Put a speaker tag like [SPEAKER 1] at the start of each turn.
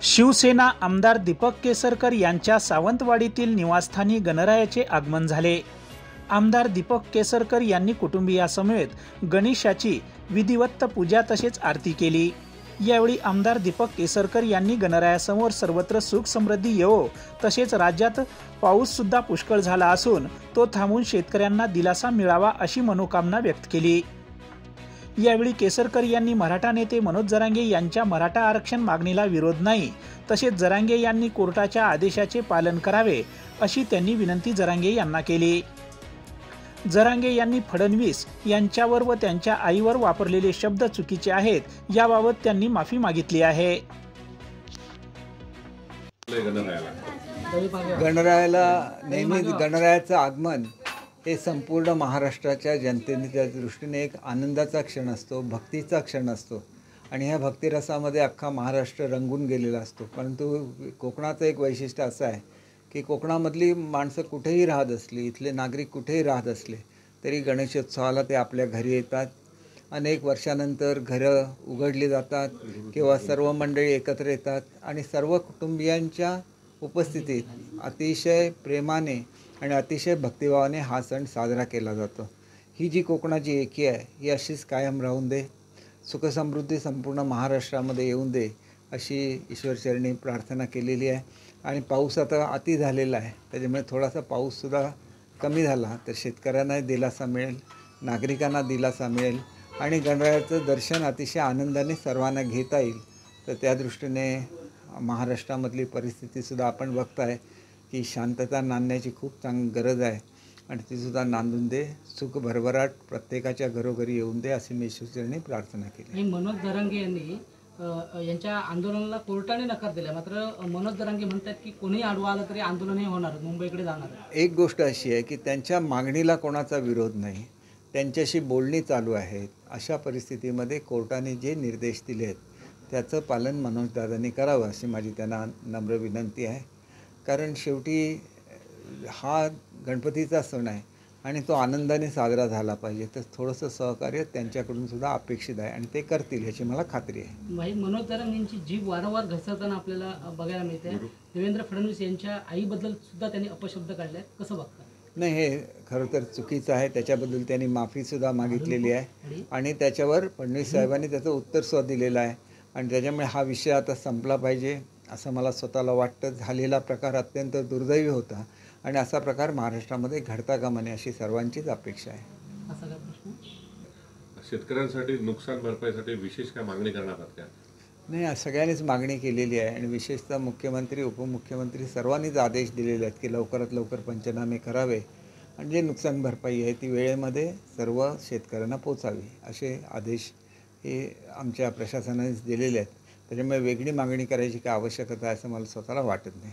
[SPEAKER 1] शिवसेना आमदार दीपक केसरकर यांच्या सावंतवाडीतील निवासस्थानी गणरायाचे आगमन झाले। आमदार दीपक केसरकर यांनी कुटुंबियासमवेत गणेशाची विधिवत पूजा तसेच आरती केली। यावेळी आमदार दीपक केसरकर यांनी गणरायासमोर सर्वत्र सुख समृद्धी येवो तसेच राज्यात पाऊस सुद्धा पुष्कळ झाला असून तो थांबून शेतकऱ्यांना दिलासा मिळावा अशी मनोकामना व्यक्त केली। यावेळी केसरकर यांनी मराठा नेते मनोज जरांगे यांच्या मराठा आरक्षण मागणीला विरोध नाही, तसेच जरांगे यांनी कोर्टाच्या आदेशाचे पालन करावे अशी त्यांनी विनंती जरांगे यांना केली। जरांगे यांनी फडणवीस यांच्यावर व त्यांच्या आईवर वापरलेले शब्द चुकीचे आहेत, याबाबत त्यांनी माफी मागितली आहे।
[SPEAKER 2] गणरायाला नेहमी गणरायाचं आगमन हे संपूर्ण महाराष्ट्राच्या जनतेच्या दृष्टीने एक आनंदाचा क्षण असतो, भक्तीचा क्षण असतो आणि ह्या भक्तिरसामध्ये अख्खा महाराष्ट्र रंगून गेलेला असतो। परंतु कोकणाचं एक वैशिष्ट्य असं आहे की कोकणामधली माणसं कुठेही राहत असली, इथले नागरिक कुठेही राहत असले तरी गणेशोत्सवाला ते आपल्या घरी येतात। अनेक वर्षानंतर घरं उघडली जातात किंवा सर्व मंडळी एकत्र येतात आणि सर्व कुटुंबियांच्या उपस्थितीत अतिशय प्रेमाने आणि अतिशय भक्तिभावाने हा सण साजरा केला जातो। ही जी कोकणाची एकी आहे ही अशीच कायम राहून दे, सुखसमृद्धी संपूर्ण महाराष्ट्रामध्ये येऊन दे अशी ईश्वरचरणी प्रार्थना केलेली आहे। आणि पाऊस आता अति झालेला आहे, त्याच्यामुळे थोडासा पाऊससुद्धा कमी झाला तर शेतकऱ्यांना दिलासा मिळेल, नागरिकांना दिलासा मिळेल आणि गणरायाचं दर्शन अतिशय आनंदाने सर्वांना घेता येईल। तर त्या दृष्टीने महाराष्ट्रामधली परिस्थितीसुद्धा आपण बघताय की शांतता नांदण्याची खूप गरज आहे आणि तीसुद्धा नांदून दे, सुख भरभराट प्रत्येकाच्या घरोघरी येऊन दे अशी मी ईश्वरचरणी प्रार्थना केली।
[SPEAKER 3] मनोज जरांगे यांनी यांच्या आंदोलनाला कोर्टाने नकार दिला, मात्र मनोज जरांगे म्हणतात की कोणी आडवा आलं तरी आंदोलन हे होणार, मुंबईकडे जाणार।
[SPEAKER 2] एक गोष्ट अशी आहे की त्यांच्या मागणीला कोणाचा विरोध नाही, त्यांच्याशी बोलणी चालू आहेत। अशा परिस्थितीमध्ये कोर्टाने जे निर्देश दिले आहेत त्याचं पालन मनोजदादांनी करावं अशी माझी त्यांना नम्र विनंती आहे। कारण शेवटी हा गणपतीचा सण आहे आणि तो आनंदाने साजरा झाला पाहिजे, तर थोडंसं सहकार्य त्यांच्याकडून सुद्धा अपेक्षित आहे आणि ते करतील याची मला खात्री आहे।
[SPEAKER 3] भाई मनोज जरांगेंची जीभ वारंवार घसरताना आपल्याला बघायला मिळते। देवेंद्र फडणवीस यांच्या आईबद्दल सुद्धा त्यांनी अपशब्द काढले, कसं बघता?
[SPEAKER 2] नाही, हे खरं तर चुकीचं आहे, त्याच्याबद्दल त्यांनी माफीसुद्धा मागितलेली आहे आणि त्याच्यावर फडणवीस साहेबांनी त्याचं उत्तरसुद्धा दिलेलं आहे आणि त्याच्यामुळे हा विषय आता संपला पाहिजे असं मला स्वतःला वाटतं। झालेला प्रकार अत्यंत दुर्दैवी होता आणि असा प्रकार महाराष्ट्रामध्ये घडता कामा नये अशी सर्वांचीच अपेक्षा आहे।
[SPEAKER 4] शेतकऱ्यांसाठी नुकसान भरपाईसाठी विशेष काय मागणी करणार आहात का?
[SPEAKER 2] नाही, सगळ्यांनीच मागणी केलेली आहे आणि विशेषतः मुख्यमंत्री, उपमुख्यमंत्री सर्वांनीच आदेश दिलेले आहेत की लवकरात लवकर पंचनामे करावे आणि जे नुकसान भरपाई आहे ती वेळेमध्ये सर्व शेतकऱ्यांना पोचावी असे आदेश हे आमच्या प्रशासनानेच दिलेले आहेत। त्याच्यामुळे वेगळी मागणी करायची काय आवश्यकता आहे असं मला स्वतःला वाटत नाही।